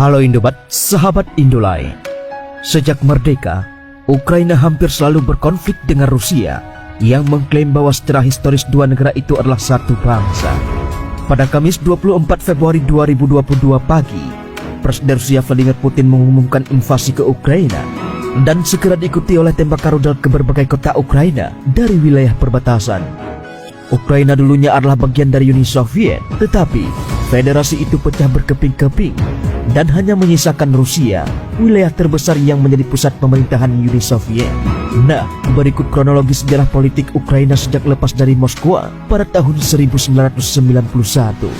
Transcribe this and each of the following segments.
Halo Indobat, sahabat Indolai. Sejak merdeka, Ukraina hampir selalu berkonflik dengan Rusia yang mengklaim bahwa secara historis dua negara itu adalah satu bangsa. Pada Kamis 24 Februari 2022 pagi, Presiden Rusia Vladimir Putin mengumumkan invasi ke Ukraina dan segera diikuti oleh tembakan rudal ke berbagai kota Ukraina dari wilayah perbatasan. Ukraina dulunya adalah bagian dari Uni Soviet, tetapi federasi itu pecah berkeping-keping dan hanya menyisakan Rusia, wilayah terbesar yang menjadi pusat pemerintahan Uni Soviet. Nah, berikut kronologi sejarah politik Ukraina sejak lepas dari Moskwa pada tahun 1991.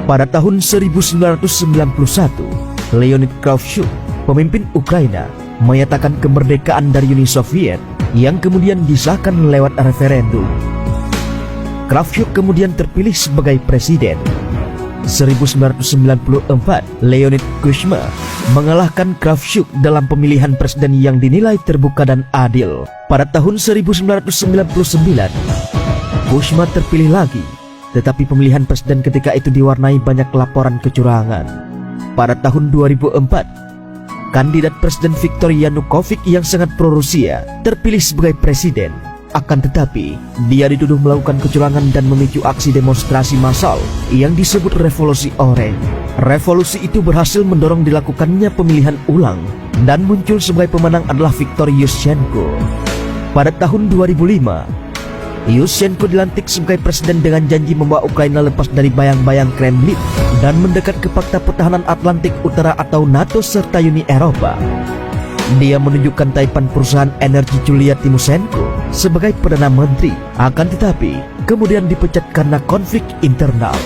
Pada tahun 1991, Leonid Kravchuk, pemimpin Ukraina, menyatakan kemerdekaan dari Uni Soviet yang kemudian disahkan lewat referendum. Kravchuk kemudian terpilih sebagai presiden. 1994, Leonid Kuchma mengalahkan Kravchuk dalam pemilihan presiden yang dinilai terbuka dan adil. Pada tahun 1999, Kuchma terpilih lagi, tetapi pemilihan presiden ketika itu diwarnai banyak laporan kecurangan. Pada tahun 2004, kandidat presiden Viktor Yanukovych yang sangat pro-Rusia terpilih sebagai presiden. Akan tetapi, dia dituduh melakukan kecurangan dan memicu aksi demonstrasi massal yang disebut Revolusi Oranye. Revolusi itu berhasil mendorong dilakukannya pemilihan ulang dan muncul sebagai pemenang adalah Viktor Yushchenko. Pada tahun 2005, Yushchenko dilantik sebagai presiden dengan janji membawa Ukraina lepas dari bayang-bayang Kremlin dan mendekat ke Fakta Pertahanan Atlantik Utara atau NATO serta Uni Eropa. Dia menunjukkan taipan perusahaan energi Julia Timoshenko sebagai Perdana Menteri, akan tetapi kemudian dipecat karena konflik internal.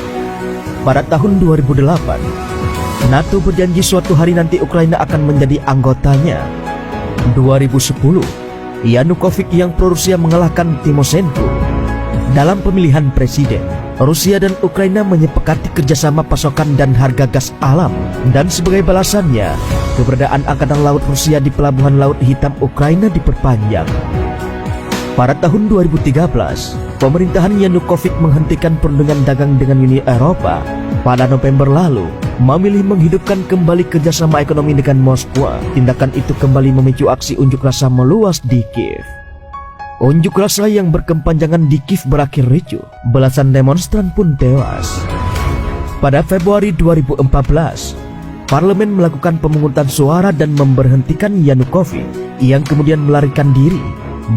Pada tahun 2008, NATO berjanji suatu hari nanti Ukraina akan menjadi anggotanya. 2010, Yanukovych yang pro-Rusia mengalahkan Timoshenko dalam pemilihan presiden. Rusia dan Ukraina menyepakati kerjasama pasokan dan harga gas alam, dan sebagai balasannya, keberadaan Angkatan Laut Rusia di Pelabuhan Laut Hitam Ukraina diperpanjang. Pada tahun 2013, pemerintahan Yanukovych menghentikan perundingan dagang dengan Uni Eropa. Pada November lalu, memilih menghidupkan kembali kerjasama ekonomi dengan Moskwa. Tindakan itu kembali memicu aksi unjuk rasa meluas di Kiev. Unjuk rasa yang berkepanjangan di Kiev berakhir ricuh, belasan demonstran pun tewas. Pada Februari 2014, parlemen melakukan pemungutan suara dan memberhentikan Yanukovych yang kemudian melarikan diri.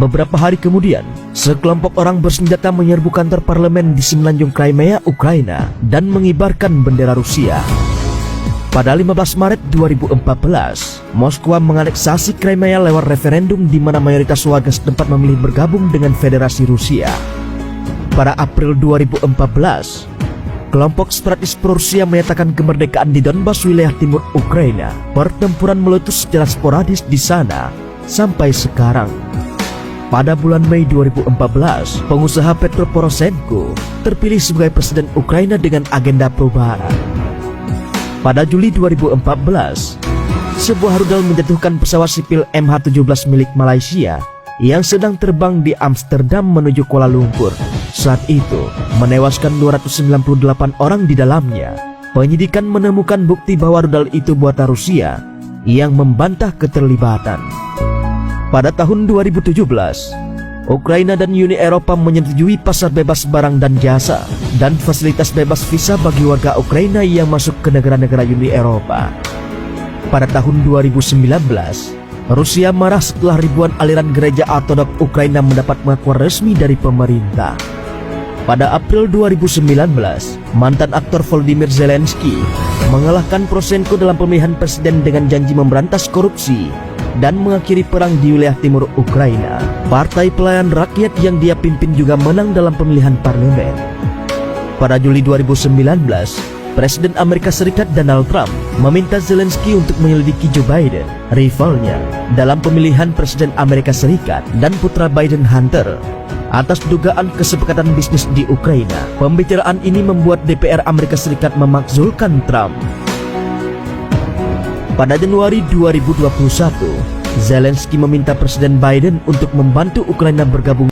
Beberapa hari kemudian, sekelompok orang bersenjata menyerbu kantor parlemen di semenanjung Crimea, Ukraina, dan mengibarkan bendera Rusia. Pada 15 Maret 2014, Moskwa menganeksasi Crimea lewat referendum di mana mayoritas warga setempat memilih bergabung dengan Federasi Rusia. Pada April 2014, kelompok separatis pro-Rusia menyatakan kemerdekaan di Donbas, wilayah timur Ukraina. Pertempuran meletus secara sporadis di sana sampai sekarang. Pada bulan Mei 2014, pengusaha Petro Poroshenko terpilih sebagai presiden Ukraina dengan agenda perubahan. Pada Juli 2014, sebuah rudal menjatuhkan pesawat sipil MH17 milik Malaysia yang sedang terbang di Amsterdam menuju Kuala Lumpur. Saat itu, menewaskan 298 orang di dalamnya. Penyidikan menemukan bukti bahwa rudal itu buatan Rusia yang membantah keterlibatan. Pada tahun 2017, Ukraina dan Uni Eropa menyetujui pasar bebas barang dan jasa dan fasilitas bebas visa bagi warga Ukraina yang masuk ke negara-negara Uni Eropa. Pada tahun 2019, Rusia marah setelah ribuan aliran gereja Ortodoks Ukraina mendapat pengakuan resmi dari pemerintah. Pada April 2019, mantan aktor Volodymyr Zelensky mengalahkan Poroshenko dalam pemilihan presiden dengan janji memberantas korupsi dan mengakhiri perang di wilayah timur Ukraina. Partai Pelayan Rakyat yang dia pimpin juga menang dalam pemilihan parlemen. Pada Juli 2019, Presiden Amerika Serikat Donald Trump meminta Zelensky untuk menyelidiki Joe Biden, rivalnya, dalam pemilihan Presiden Amerika Serikat dan putra Biden Hunter, atas dugaan kesepakatan bisnis di Ukraina. Pembicaraan ini membuat DPR Amerika Serikat memakzulkan Trump. Pada Januari 2021, Zelensky meminta Presiden Biden untuk membantu Ukraina bergabung